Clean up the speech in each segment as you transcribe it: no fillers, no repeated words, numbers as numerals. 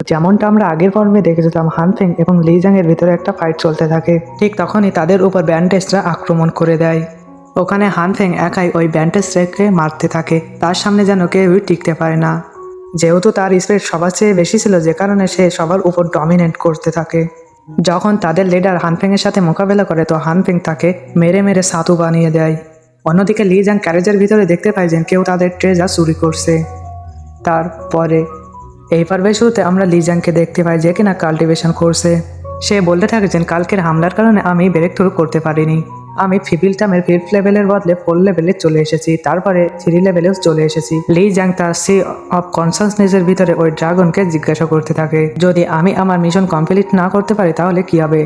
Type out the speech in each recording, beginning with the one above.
যেমনটা আমরা আগের পর্বে দেখেছিলাম, হানফেং এবং লি জাং এর ভিতরে একটা ফাইট চলতে থাকে। ঠিক তখনই তাদের উপর ব্যান্ডেজরা আক্রমণ করে দেয়। ওখানে হানফেং একাই ওই ব্যান্ডেজটাকে মারতে থাকে। তার সামনে যেন কেউই টিকতে পারে না, যেহেতু তার স্পিড সবার চেয়ে বেশি ছিল, যে কারণে সে সবার উপর ডমিনেট করতে থাকে। যখন তাদের লিডার হানফেং এর সাথে মোকাবেলা করে, তো হানফেং তাকে মেরে মেরে সাতু বানিয়ে দেয়। অন্যদিকে লি জাং ক্যারেজের ভিতরে দেখতে পায় যে কেউ তাদের ট্রেজার চুরি করছে। তারপরে এই পর্বের শুরুতে আমরা লি জাংকে দেখতে পাই যে কিনা কাল্টিভেশন করছে। সে বলতে থাকে যে কালকের হামলার কারণে আমি ব্রেক থ্রু করতে পারিনি। আমি ফিবিলটামের 5th লেভেলের বদলে 4 লেভেলে চলে এসেছি, তারপরে 3 লেভেলেও চলে এসেছি। লি জাং তার সি অফ কনসাসনেসের ভিতরে ওই ড্রাগনকে জিজ্ঞাসা করতে থাকে, যদি আমি আমার মিশন কমপ্লিট না করতে পারি তাহলে কি হবে।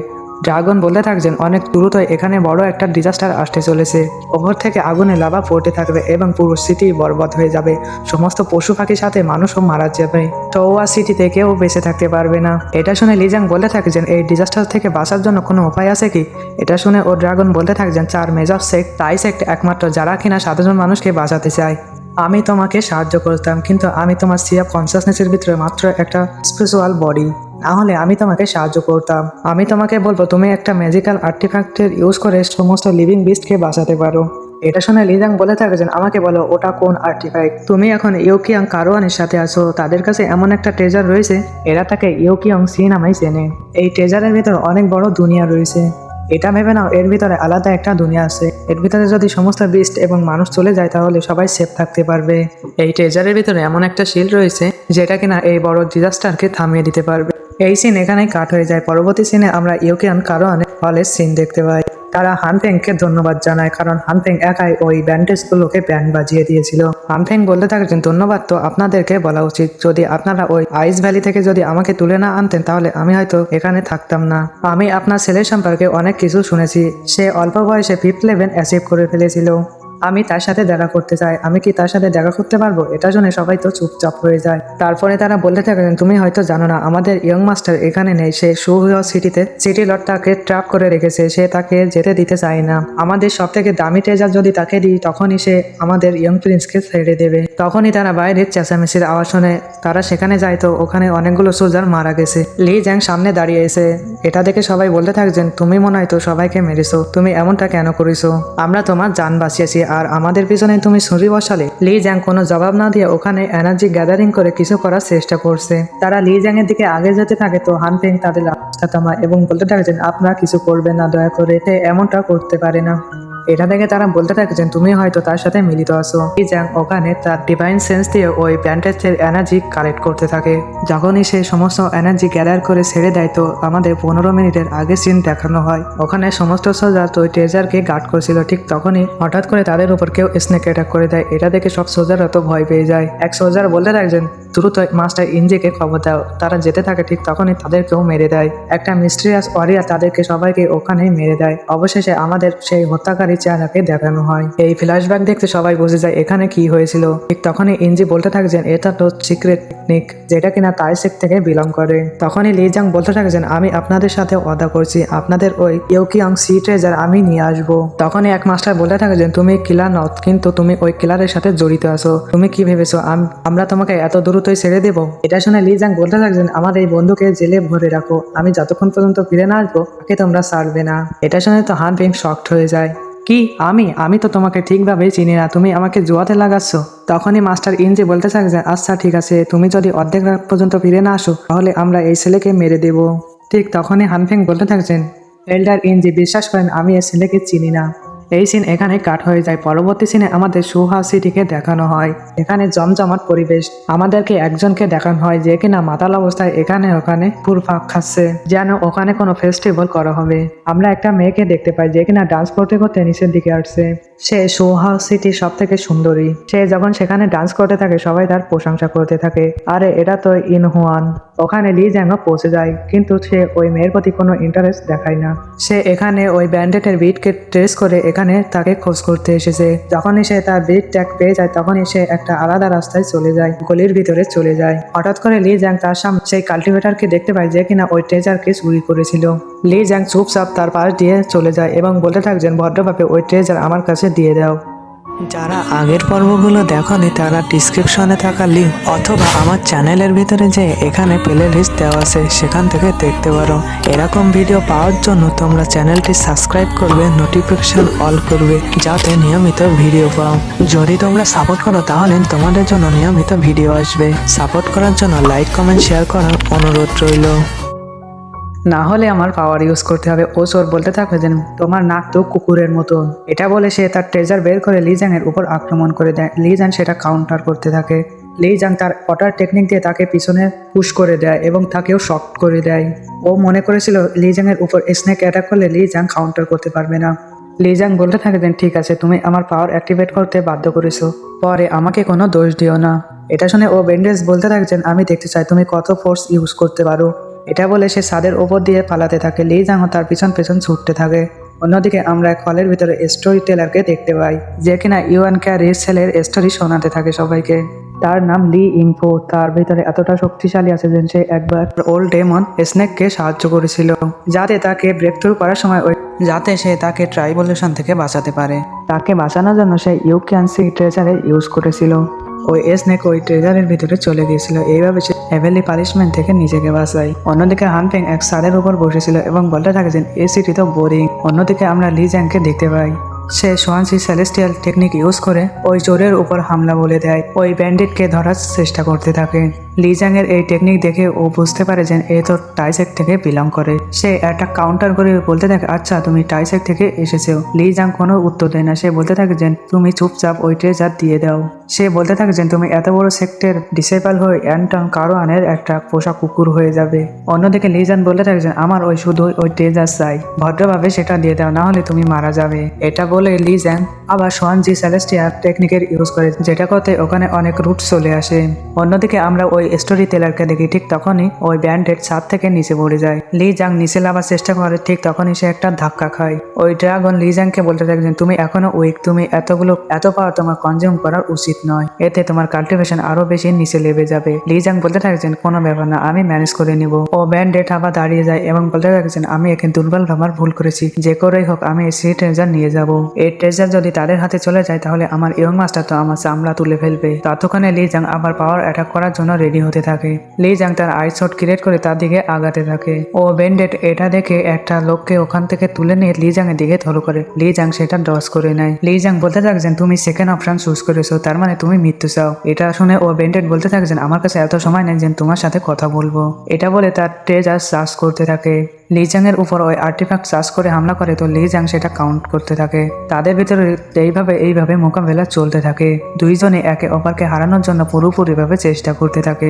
ড্রাগন বলতে থাকছেন অনেক দ্রুত এখানে বড় একটা ডিজাস্টার আসতে চলেছে। ওপর থেকে আগুনে লাভা পড়তে থাকবে এবং পুরো সিটি বরবাদ হয়ে যাবে। সমস্ত পশু পাখির সাথে মানুষও মারা যাবে। টোয়া সিটিতে কেউ বেঁচে থাকতে পারবে না। এটা শুনে লিজাং বলতে থাকছেন এই ডিজাস্টার থেকে বাঁচার জন্য কোনো উপায় আছে কি। এটা শুনে ও ড্রাগন বলতে থাকছেন 4 মেজর সেক্ট, তাই সেক্ট একমাত্র যারা কিনা সাধারণ মানুষকে বাঁচাতে চায়। আমি তোমাকে সাহায্য করতাম, কিন্তু আমি তোমার সি অফ কনসাসনেসের ভিতরে মাত্র একটা স্পেশাল বডি, না হলে আমি তোমাকে সাহায্য করতাম। আমি তোমাকে বলবো তুমি একটা ম্যাজিক্যাল আর্টিফ্যাক্টের ইউজ করে সমস্ত লিভিং বিস্টকে বাঁচাতে পারো। এটা শুনে লিজাং বলে থাকছেন আমাকে বলো ওটা কোন আর্টিফ্যাক্ট। তুমি এখন ইউকিয়াং কারোয়ানের সাথে আছো, তাদের কাছে এমন একটা ট্রেজার রয়েছে, এরা তাকে ইউকিয়াং সি নামেই চেনে। এই ট্রেজারের ভিতরে অনেক বড় দুনিয়া রয়েছে। এটা ভেবে নাও এর ভিতরে আলাদা একটা দুনিয়া আছে। এর ভিতরে যদি সমস্ত বিস্ট এবং মানুষ চলে যায় তাহলে সবাই সেফ থাকতে পারবে। এই ট্রেজারের ভিতরে এমন একটা শিল্ড রয়েছে যেটা কিনা এই বড় ডিজাস্টারকে থামিয়ে দিতে পারবে। এই সিন এখানেই কাট হয়ে যায়। পরবর্তী সিনে আমরা ইউকিয়ান কারোয়ানের হলের সিন দেখতে পাই। তারা হানফেংকে ধন্যবাদ জানায়, কারণ হানফেং একাই ওই ব্যান্ডেজগুলোকে ব্যান্ড বাজিয়ে দিয়েছিল। হানফেং বলতে থাকছেন ধন্যবাদ তো আপনাদেরকে বলা উচিত, যদি আপনারা ওই আইস ভ্যালি থেকে যদি আমাকে তুলে না আনতেন তাহলে আমি হয়তো এখানে থাকতাম না। আমি আপনার ছেলের সম্পর্কে অনেক কিছু শুনেছি, সে অল্প বয়সে 5th লেভেল অ্যাচিভ করে ফেলেছিল। আমি তার সাথে দেখা করতে চাই, আমি কি তার সাথে দেখা করতে পারবো। এটা শুনে সবাই তো চুপচাপ হয়ে যায়। তারপরে তারা বলতে থাকেন তুমি হয়তো জানো না আমাদের ইয়ং মাস্টার এখানে নেই, সে সুহিও সিটিতে সিটি লর্ড তাকে ট্র্যাপ করে রেখেছে, সে তাকে যেতে দিতে চায় না। আমাদের সব থেকে দামি ট্রেজার যদি তাকে দিই তখনই সে আমাদের ইয়ং প্রিন্সকে ছেড়ে দেবে। তখনই তারা বাইরের চেঁচামেচির আওয়াজ শুনে তারা সেখানে যায়, তো ওখানে অনেকগুলো সোলজার মারা গেছে। লি জ্যাং সামনে দাঁড়িয়ে এসে এটা দেখে সবাই বলতে থাকছেন তুমি মনে হয় তো সবাইকে মেরেছো, তুমি এমনটা কেন করেছো। আমরা তোমার জান বাঁচিয়েছি আর আমাদের পিছনে তুমি ছুরি বসালে। লি জ্যাং কোনো জবাব না দিয়ে ওখানে এনার্জি গ্যাদারিং করে কিছু করার চেষ্টা করছে। তারা লি জ্যাং এর দিকে আগে যেতে থাকে, তো হানফেং তাদের রাস্তা থামায় এবং বলতে থাকছেন আপনারা কিছু করবেন না, দয়া করে এমনটা করতে পারে না। এটা দেখে তারা বলতে থাকছেন তুমি হয়তো তার সাথে মিলিত আছো। লি জ্যাং ওখানে তার ডিভাইন সেন্স দিয়ে ওই ব্যান্ডেজের এনার্জি কালেক্ট করতে থাকে। যখনই সে সমস্ত এনার্জি গ্যাদার করে ছেড়ে দেয়, তো আমাদের 15 মিনিটের আগে সিন দেখানো হয়। ওখানে সমস্ত সোলজার তো ট্রেজারকে গার্ড করছিল, ঠিক তখনই হঠাৎ করে তাদের উপর কেউ স্নেক অ্যাটাক করে দেয়। এটা দেখে সব সোলজাররা তো ভয় পেয়ে যায়। এক সোলজার বলতে থাকছেন দ্রুত মাস্টার ইঞ্জিকে খবর দাও। তারা যেতে থাকে, ঠিক তখনই তাদেরকেও মেরে দেয়। একটা মিস্ট্রিয়াস ওয়ারিয়ার তাদেরকে সবাইকে ওখানেই মেরে দেয়। অবশেষে আমাদের সেই হত্যাকারী চেহারাকে দেখানো হয়। এই ফ্ল্যাশব্যাক দেখতে সবাই বুঝে যায় এখানে কি হয়েছিল। ঠিক তখনই ইঞ্জি বলতে থাকছেন এটা তো সিক্রেট টেকনিক যেটা কিনা তাইসেক থেকে বিলং করে। তখনই লি জাং বলতে থাকছেন আমি আপনাদের সাথে ওয়াদা করছি, আপনাদের ওই ইউকিয়াং সি ট্রেজার আমি নিয়ে আসবো। তখনই এক মাস্টার বলতে থাকছেন তুমি কিলার নও, কিন্তু তুমি ওই কিলারের সাথে জড়িত আছো। তুমি কি ভেবেছো আমরা তোমাকে এত দ্রুতই ছেড়ে দেবো। এটা শুনে লি জাং বলতে থাকছেন আমার এই বন্ধুকে জেলে ভরে রাখো, আমি যতক্ষণ পর্যন্ত ফিরে না আসবো তাকে তোমরা ছাড়বে না। এটা শুনে তো হানফেং শকড হয়ে যায়। কি আমি তো তোমাকে ঠিকভাবে চিনি না, তুমি আমাকে জুয়াতে লাগাচ্ছ। তখনই মাস্টার ইঞ্জি বলতে থাকছেন আচ্ছা ঠিক আছে, তুমি যদি অর্ধেক রাত পর্যন্ত ফিরে না আসো তাহলে আমরা এই ছেলেকে মেরে দেব। ঠিক তখনই হানফেং বলতে থাকছেন এল্ডার ইঞ্জি বিশ্বাস করেন আমি এই ছেলেকে চিনি না। এই সিন এখানে কাট হয়ে যায়। পরবর্তী সিনে আমাদের সুহা সিটিকে দেখানো হয়। এখানে জমজমাট পরিবেশ। আমাদেরকে একজনকে দেখানো হয় যে কিনা মাতাল অবস্থায় এখানে ওখানে পুরফাক খাচ্ছে, যেন ওখানে কোনো ফেস্টিভ্যাল করা হবে। আমরা একটা মেয়েকে দেখতে পাই যে কিনা ডান্স করতে করতে নিচের দিকে আসছে। সে সুহা সিটির সব থেকে সুন্দরী। সে যখন সেখানে ডান্স করতে থাকে সবাই তার প্রশংসা করতে থাকে, আরে এটা তো ইনহুয়ান। ওখানে লি জ্যাংও পৌঁছে যায়, কিন্তু সে ওই মেয়ের প্রতি কোনো ইন্টারেস্ট দেখায় না। সে এখানে ওই ব্যান্ডেটের বিটকে ট্রেস করে এখানে তাকে খোঁজ করতে এসেছে। যখনই সে তার বিট ট্যাগ পেয়ে যায় তখনই সে একটা আলাদা রাস্তায় চলে যায়, গলির ভিতরে চলে যায়। হঠাৎ করে লি জ্যাং তার সামনে সেই কাল্টিভেটরকে দেখতে পায় যে কিনা ওই ট্রেজারকে চুরি করেছিল। লি জ্যাং চুপচাপ তার পাশ দিয়ে চলে যায় এবং বলতে থাকছেন ভদ্রভাবে ওই ট্রেজার আমার কাছে দিয়ে দাও। যারা আগের পর্বগুলো দেখনি তারা ডিসক্রিপশনে থাকা লিঙ্ক অথবা আমার চ্যানেলের ভিতরে যে এখানে প্লে লিস্ট দেওয়া আছে সেখান থেকে দেখতে পারো। এরকম ভিডিও পাওয়ার জন্য তোমরা চ্যানেলটি সাবস্ক্রাইব করবে, নোটিফিকেশন অল করবে, যাতে নিয়মিত ভিডিও পাও। যদি তোমরা সাপোর্ট করো তাহলে তোমাদের জন্য নিয়মিত ভিডিও আসবে। সাপোর্ট করার জন্য লাইক, কমেন্ট, শেয়ার করার অনুরোধ রইল। না হলে আমার পাওয়ার ইউজ করতে হবে। ও চোর বলতে থাকবে যে তোমার নাক তো কুকুরের মতো। এটা বলে সে তার ট্রেজার বের করে লিজাং এর উপর আক্রমণ করে দেয়। লিজাং সেটা কাউন্টার করতে থাকে। লিজাং তার অটার টেকনিক দিয়ে তাকে পিছনে পুশ করে দেয় এবং তাকেও শক করে দেয়। ও মনে করেছিল লিজাং এর উপর স্নেক অ্যাটাক করলে লিজাং কাউন্টার করতে পারবে না। লিজাং বলতে থাকে যে ঠিক আছে, তুমি আমার পাওয়ার অ্যাক্টিভেট করতে বাধ্য করেছো, পরে আমাকে কোনো দোষ দিও না। এটা শুনে ও বেন্ডেজ বলতে থাকছেন আমি দেখতে চাই তুমি কত ফোর্স ইউজ করতে পারো। এটা বলে সে ছাদের ওপর দিয়ে পালাতে থাকে। লিজাংও তার পিছন পিছন ছুটতে থাকে। অন্যদিকে আমরা এক হলের ভিতরে স্টোরি টেলারকে দেখতে পাই, যে কিনা ইউয়ান ক্যারির ছেলের স্টোরি শোনাতে থাকে সবাইকে। তার নাম লি ইনফো। তার ভিতরে এতটা শক্তিশালী আছে যে সে একবার ওল্ড ডেমন স্নেককে সাহায্য করেছিল যাতে তাকে ব্রেক থ্রু করার সময় যাতে সে তাকে ট্রাইবলেশন থেকে বাঁচাতে পারে। তাকে বাঁচানোর জন্য সে ইউক্যান্সি ট্রেজারে ইউজ করেছিল। ওই স্নেক ওই ট্রেজারের ভিতরে চলে গিয়েছিল। এইভাবে সে হেভেলি পানিশমেন্ট থেকে নিজেকে বাঁচায়। অন্যদিকে হানফেং এক ছাদের উপর বসেছিল এবং বলতে থাকে যে এই সিটি তো বোরিং। অন্যদিকে আমরা লিজাংকে দেখতে পাই, সে সোয়ানসি সেলেস্টিয়াল টেকনিক ইউজ করে ওই চোরের উপর হামলা বলে দেয়। ওই ব্যান্ডিটকে ধরার চেষ্টা করতে থাকে। লিজাং এর এই টেকনিক দেখে ও বুঝতে পারে যে এ তো টাইসেক থেকে বিলং করে। সে একটা কাউন্টার করে বলতে থাকে আচ্ছা তুমি টাইসেক থেকে এসেছো। লিজাং কোনো উত্তর দেয় না। সে বলতে থাকে যে তুমি চুপচাপ ওই ট্রেজার দিয়ে দাও। সে বলতে থাকে যে তুমি এত বড় সেক্টের ডিসেবল হয়ে অ্যান্টন কারোয়ানের একটা পোষা কুকুর হয়ে যাবে। অন্যদিকে লিজান বলতে থাকে যে আমার ওই শুধু ওই ট্রেজার চাই, ভদ্রভাবে সেটা দিয়ে দাও, না হলে তুমি মারা যাবে। এটা বলে লিজাং আবার সোয়ানজি সেলেস্টিয়াল টেকনিকের ইউজ করে, যেটা করতে ওখানে অনেক রুট চলে আসে। অন্যদিকে আমরা ওই স্টোরি টেলারকে দেখি। ঠিক তখনই ওই ব্যান্ডেড ছাদ থেকে নিচে পড়ে যায়। লিজাং নিচে নামার চেষ্টা করে, ঠিক তখনই সে একটা ধাক্কা খায়। ওই ড্রাগন লিজাংকে বলতে থাকে তুমি এখনো উইক, তুমি এত পাওয়ার তোমার কনজিউম করার উচিত নয়, এতে তোমার কাল্টিভেশন আরো বেশি নিচে লেবে যাবে। লিজাং বলতে থাকছেন কোনো ব্যাপার না, আমি ম্যানেজ করে নিব। ও ব্যান্ডেড আবার দাঁড়িয়ে যায় এবং বলতে থাকছেন আমি একে দুর্বল ভাবার ভুল করেছি, যে করেই হোক আমি সেই ট্রেজার নিয়ে যাব। এই ট্রেজার যদি তাদের হাতে চলে যায় তাহলে আমার ইয়ং মাস্টার তো আমার চামড়া তুলে ফেলবে। ততক্ষণে লিজাং আবার পাওয়ার অ্যাটাক করার জন্য রেডি হতে থাকে। লিজাং তার আইস শট ক্রিয়েট করে তার দিকে আগাতে থাকে। ও ব্যান্ডেড এটা দেখে একটা লোককে ওখান থেকে তুলে নিয়ে লিজাং এর দিকে থ্রো করে। লিজাং সেটা ডস করে নেয়। লিজাং বলতে থাকছেন তুমি সেকেন্ড অপশন চুজ করেছো, তার মানে তুমি মৃত্যু চাও। এটা শুনে ও ব্যান্ডেড বলতে থাকছেন আমার কাছে এত সময় নেই যে তোমার সাথে কথা বলবো। এটা বলে তার ট্রেজার চার্জ করতে থাকে। লিজাং এর উপর ওই আর্টিফ্যাক্ট চার্জ করে হামলা করে, তো লিজাং সেটা কাউন্ট করতে থাকে। তাদের ভিতরে এইভাবে মোকাবেলা চলতে থাকে। দুইজনে একে অপরকে হারানোর জন্য পুরোপুরিভাবে চেষ্টা করতে থাকে।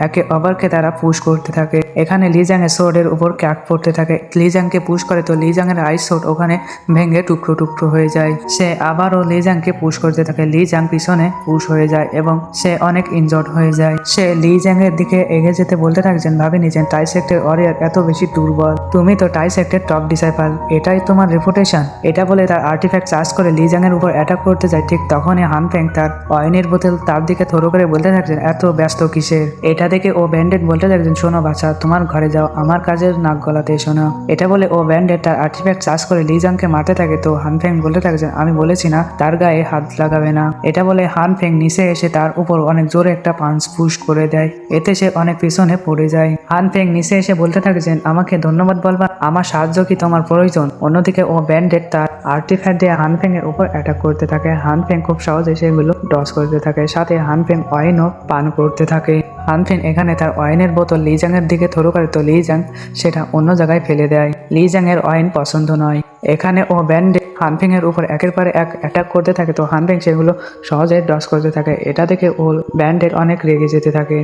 একে অপরকে তারা পুশ করতে থাকে। এখানে লিজাং এর সোর্ডের উপর ক্যাক পড়তে থাকে। লিজাংকে পুশ করে, তো লিজাং এর আইস সোর্ড ওখানে ভেঙে টুকরো টুকরো হয়ে যায়। সে আবারও লিজাংকে পুশ করতে থাকে। লিজাং পিছনে পুশ হয়ে যায় এবং সে অনেক ইনজর্ড হয়ে যায়। সে লিজাং এর দিকে এগিয়ে যেতে বলতে থাকছেন ভাবিনি যে টাইসেক্টের ওয়ারিয়র এত বেশি দুর্বল, তুমি তো টাইসেক্টের টপ ডিসাইপল, এটাই তোমার রেপুটেশন। এটা বলে তার আর্টিফ্যাক্ট চার্জ করে লিজাং এর উপর অ্যাটাক করতে যায়। ঠিক তখনই হানফেং তার ওয়াইনের বোতল তার দিকে থ্রো করে বলতে থাকছেন এত ব্যস্ত কিসের। এটা দেখে ও ব্যান্ডেড বলতে থাকছেন শোনো বাচ্চা, তোমার ঘরে যাও, আমার কাজের নাক গলাতে এসো না। এটা বলে ও ব্যান্ডেড তার আর্টিফ্যাক্ট চার্জ করে লিজাংকে মারতে থাকে। তো হানফেং বলতে থাকছেন আমি বলেছি না তার গায়ে হাত লাগাবে না। এটা বলে হানফেং নিচে এসে তার উপর অনেক জোরে একটা পাঞ্চ পুশ করে দেয়। এতে সে অনেক পিছনে পড়ে যায়। হানফেং নিচে এসে বলতে থাকছেন আমাকে ধন্যবাদ বলবা, আমার সাহায্য কি তোমার প্রয়োজন? অন্যদিকে ও ব্যান্ডেড তার আর্টিফ্যাক্ট দিয়ে হানফেং এর উপর অ্যাটাক করতে থাকে। হানফেং খুব সহজে সেগুলো ডস করতে থাকে। সাথে হানফেং ওয়াইনও পান করতে থাকে। হানফেং এখানে তার ওয়াইনের বোতল লিজাং এর দিকে থ্রো করে, তো লিজাং সেটা অন্য জায়গায় ফেলে দেয়। লিজাং এর ওয়াইন পছন্দ নয়। এখানে ও ব্যান্ডে হানফেং এর উপর একের পর এক অ্যাটাক করতে থাকে, তো হানফেং সেগুলো সহজে ডস করতে থাকে। এটা দেখে ও ব্যান্ডের অনেক রেগে যেতে থাকে,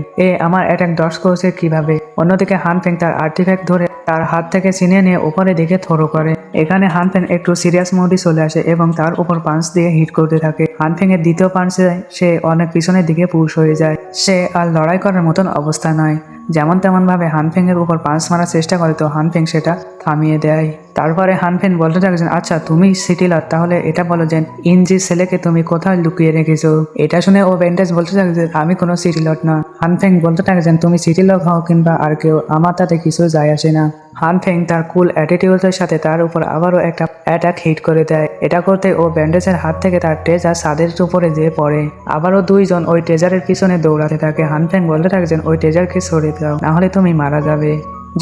আমার অ্যাটাক ডস করছে কিভাবে। অন্যদিকে হানফেং তার আর্টিফ্যাক্ট ধরে তার হাত থেকে ছিনিয়ে নিয়ে উপরে দিকে থ্রো করে। এখানে হানফেং একটু সিরিয়াস মোডে চলে আসে এবং তার উপর পাঞ্চ দিয়ে হিট করতে থাকে। হানফেং এর দ্বিতীয় পাঞ্চে সে অনেক পিছনের দিকে পুশ হয়ে যায়। সে আর লড়াই করার মতন অবস্থা নয়। যেমন তেমন ভাবে হানফেং এর উপর পাঞ্চ মারার চেষ্টা করে, তো হানফেং সেটা থামিয়ে দেয়। তারপরে হানফেং বলতে থাকছেন আচ্ছা তুমি সিটিলার, তাহলে এটা বলো যে ইনজি ছেলেকে তুমি কোথায় লুকিয়ে রেখেছো। এটা শুনে ও ব্যান্ডেজ বলতে থাকে যে আমি কোনো সিটিলট না। হানফেং বলতে থাকছেন তুমি সিটিলট হও কিংবা আর কেউ, আমার তাতে কিছু যায় আসে না। হানফেং তার কুল অ্যাটিটিউডের সাথে তার উপর আবারও একটা অ্যাটাক হিট করে দেয়। এটা করতে ও ব্যান্ডেজের হাত থেকে তার ট্রেজার ছাদের উপরে যেয়ে পড়ে। আবারও দুইজন ওই ট্রেজারের পিছনে দৌড়াতে থাকে। হানফেং বলতে থাকছেন ওই ট্রেজারকে সরিয়ে দাও, না হলে তুমি মারা যাবে।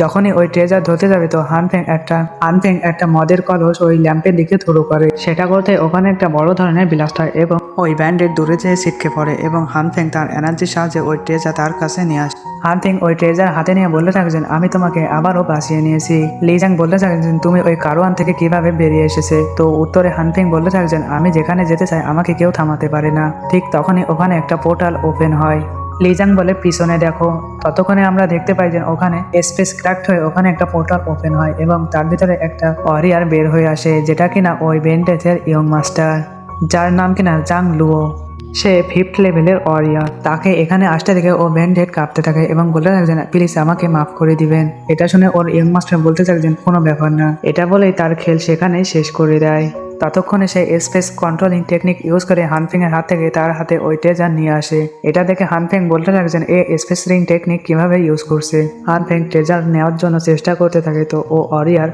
যখনই ওই ট্রেজার ধরতে যাবে তো হানফেং একটা মদের কলস ওই ল্যাম্পের দিকে থ্রো করে। সেটা করতে ওখানে একটা বড় ধরনের ব্লাস্ট হয় এবং ওই ব্যান্ডের দূরে যেয়ে ছিটকে পড়ে এবং হানফেং তার এনার্জির সাহায্যে ওই ট্রেজার তার কাছে নিয়ে আসে। হানফেং ওই ট্রেজার হাতে নিয়ে বলতে থাকছেন আমি তোমাকে আবারও বাঁচিয়ে নিয়েছি। লিজাং বলতে থাকছেন তুমি ওই কারওয়ান থেকে কিভাবে বেরিয়ে এসেছে? তো উত্তরে হানফেং বলতে থাকছেন আমি যেখানে যেতে চাই আমাকে কেউ থামাতে পারে না। ঠিক তখনই ওখানে একটা পোর্টাল ওপেন হয়। লিজাং বলে পিছনে দেখো। ততক্ষণে আমরা দেখতে পাই যে ওখানে স্পেস ক্র্যাক্ট হয়ে ওখানে একটা পোর্টাল ওপেন হয় এবং তার ভিতরে একটা ওয়ারিয়ার বের হয়ে আসে, যেটা কিনা ওই বেন্টেজের ইয়ং মাস্টার, যার নাম কিনা জাং লুও। সে 5th লেভেলের ওয়ারিয়ার। তাকে এখানে আসতে দেখে ও ব্যান্ডেড কাঁপতে থাকে এবং বলতে থাকছেন প্লিজ আমাকে মাফ করে দিবেন। এটা শুনে ওর ইয়ং মাস্টার বলতে থাকছেন কোনো ব্যাপার না। এটা বলেই তার খেল সেখানেই শেষ করে দেয়। ততক্ষণে সে স্পেস কন্ট্রোলিং টেকনিক ইউজ করে হানফেং এর হাত থেকে তার হাতে ওই ট্রেজার নিয়ে আসে। এটা দেখে হানফেং বলতে থাকছেন স্পেস রিং টেকনিক কিভাবে ইউজ করছে। হানফেং ট্রেজার নেওয়ার জন্য চেষ্টা করতে থাকে তো ও অরিয়ার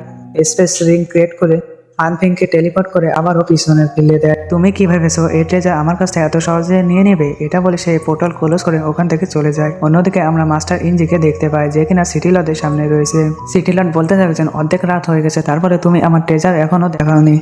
স্পেস রিং ক্রিয়েট করে হানফেংকে টেলিপোর্ট করে আবারও পিছনে ফেলে দেয়। তুমি কি ভেবেছো এই ট্রেজার আমার কাছ থেকে এত সহজে নিয়ে নেবে? এটা বলে সে পোর্টাল ক্লোজ করে ওখান থেকে চলে যায়। অন্যদিকে আমরা মাস্টার ইঞ্জিকে দেখতে পাই যে কিনা সিটি লর্ডের সামনে রয়েছে। সিটি লর্ড বলতে থাকছেন অর্ধেক রাত হয়ে গেছে, তারপরে তুমি আমার ট্রেজার এখনো দেখাওনি।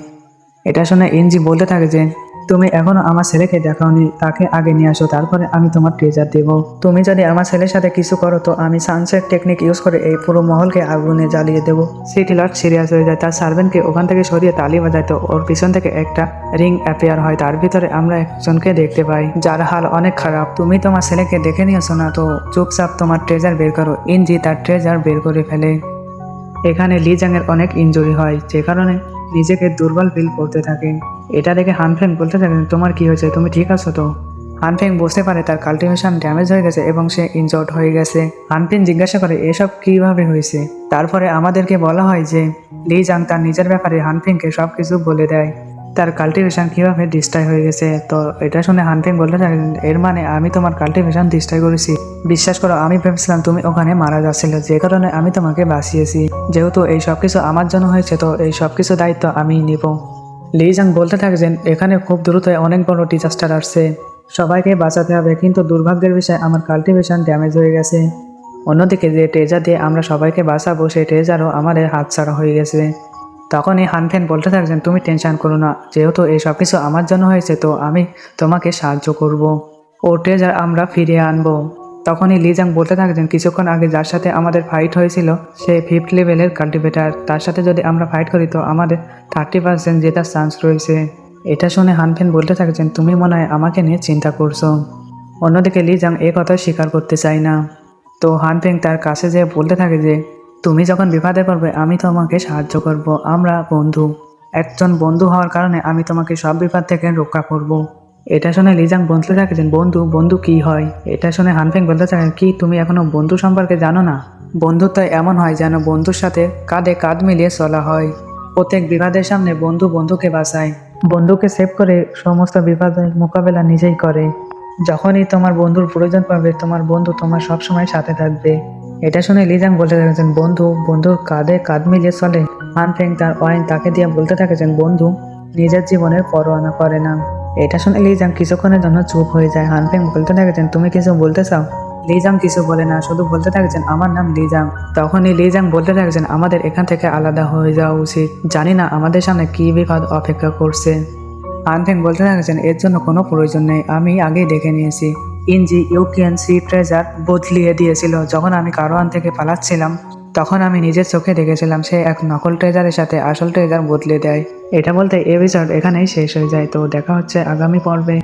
এটা শুনে ইঞ্জি বলতে থাকে যে তুমি এখনো আমার ছেলেকে দেখাওনি, তাকে আগে নিয়ে আসো, তারপরে আমি তোমার ট্রেজার দেব। তুমি যদি আমার ছেলের সাথে কিছু করো তো আমি সানসেট টেকনিক ইউজ করে এই পুরো মহলকে আগুনে জ্বালিয়ে দেব। সিটি লর্ড সিরিয়াস হয়ে যায়, তার সার্ভেন্টকে ওখান থেকে সরিয়ে তালি বাজায় তো ওর পিছন থেকে একটা রিং অ্যাপিয়ার হয়। তার ভিতরে আমরা একজনকে দেখতে পাই যার হাল অনেক খারাপ। তুমি তোমার ছেলেকে দেখে নিয়েছো না, তো চুপচাপ তোমার ট্রেজার বের করো। ইঞ্জি তার ট্রেজার বের করে ফেলে। এখানে লিজাং এর অনেক ইনজুরি হয়, যে কারণে নিজেকে দুর্বল ফিল করতে থাকে। এটা দেখে হানফেং বলতে থাকেন তোমার কি হয়েছে, তুমি ঠিক আছো তো? হানফেং বুঝতে পারে তার কাল্টিভেশন ড্যামেজ হয়ে গেছে এবং সে ইনজর্ড হয়ে গেছে। হানফেং জিজ্ঞাসা করে এসব কিভাবে হয়েছে। তারপরে আমাদেরকে বলা হয় যে লিজাং তার নিজের ব্যাপারে হানফেংকে সবকিছু বলে দেয়, তার কাল্টিভেশন কিভাবে ডিস্ট্রয় হয়ে গেছে। তো এটা শুনে হানফেং বলতে থাকেন এর মানে আমি তোমার কাল্টিভেশন ডিস্ট্রয় করেছি? বিশ্বাস করো আমি ভেবেছিলাম তুমি ওখানে মারা যাচ্ছিল, যে কারণে আমি তোমাকে বাঁচিয়েছি। যেহেতু এই সব কিছু আমার জন্য হয়েছে তো এই সব কিছু দায়িত্ব আমি নিব। লিজাং বলতে থাকছেন এখানে খুব দ্রুত অনেক বড় ডিজাস্টার আসছে, সবাইকে বাঁচাতে হবে, কিন্তু দুর্ভাগ্যের বিষয় আমার কাল্টিভেশন ড্যামেজ হয়ে গেছে। অন্যদিকে যে ট্রেজার দিয়ে আমরা সবাইকে বাঁচাবো সেই ট্রেজারও আমাদের হাতছাড়া হয়ে গেছে। তখনই হানফেং বলতে থাকছেন তুমি টেনশন করো না, যেহেতু এই সব কিছু আমার জন্য হয়েছে তো আমি তোমাকে সাহায্য করব। ও ট্রেজার আমরা ফিরিয়ে আনবো। তখনই লিজাং বলতে থাকছেন কিছুক্ষণ আগে যার সাথে আমাদের ফাইট হয়েছিল সে 5th লেভেলের কাল্টিভেটার, তার সাথে যদি আমরা ফাইট করি তো আমাদের 30% জেতার চান্স রয়েছে। এটা শুনে হানফেং বলতে থাকছেন তুমি মনে হয় আমাকে নিয়ে চিন্তা করছো। অন্যদিকে লিজাং এ কথা স্বীকার করতে চায় না। তো হানফেং তার কাছে যেয়ে বলতে থাকে যে তুমি যখন বিপদে পড়বে আমি তোমাকে সাহায্য করব, আমরা বন্ধু। একজন বন্ধু হওয়ার কারণে আমি তোমাকে সব বিপদ থেকে রক্ষা করব। এটা শুনে লিজাং বলতে থাকে যে বন্ধু বন্ধু কি হয়। এটা শুনে হানফেং বলতে থাকেন কি তুমি এখনো বন্ধু সম্পর্কে জানো না? বন্ধুত্ব এমন হয় যেন বন্ধুর সাথে কাঁধে কাঁধ মিলিয়ে চলা হয়। প্রত্যেক বিপদের সামনে বন্ধু বন্ধুকে বাঁচায়, বন্ধুকে সেভ করে সমস্ত বিপদের মোকাবেলা নিজেই করে। যখনই তোমার বন্ধুর প্রয়োজন পড়বে তোমার বন্ধু তোমার সবসময় সাথে থাকবে। এটা শুনে লিজাং বলতে থাকেছেন বন্ধু বন্ধুর কাঁধে কাঁধ মিলিয়ে চলে। হানফেং তার ওয়াইন তাকে দিয়ে বলতে থাকেছেন বন্ধু নিজের জীবনের পরোয়া করে না। এটা শুনে লিজাং কিছুক্ষণের জন্য চুপ হয়ে যায়। হানফেং বলতে থাকেছেন তুমি কিছু বলতে চাও? লিজাং কিছু বলে না, শুধু বলতে থাকছেন আমার নাম লিজাং। তখনই লিজাং বলতে থাকছেন আমাদের এখান থেকে আলাদা হয়ে যাওয়া উচিত, জানি না আমাদের সামনে কি বিপদ অপেক্ষা করছে। হানফেং বলতে থাকছেন এর জন্য কোনো প্রয়োজন নেই, আমি আগেই দেখে নিয়েছি। ইঞ্জি ইউকিএনসি ট্রেজার বদলিয়ে দিয়েছিল। যখন আমি কারওয়ান থেকে পালাচ্ছিলাম তখন আমি নিজের চোখে দেখেছিলাম সে এক নকল ট্রেজারের সাথে আসল ট্রেজার বদলে দেয়। এটা বলতে এপিসোড এখানেই শেষ হয়ে যায়। তো দেখা হচ্ছে আগামী পর্বে।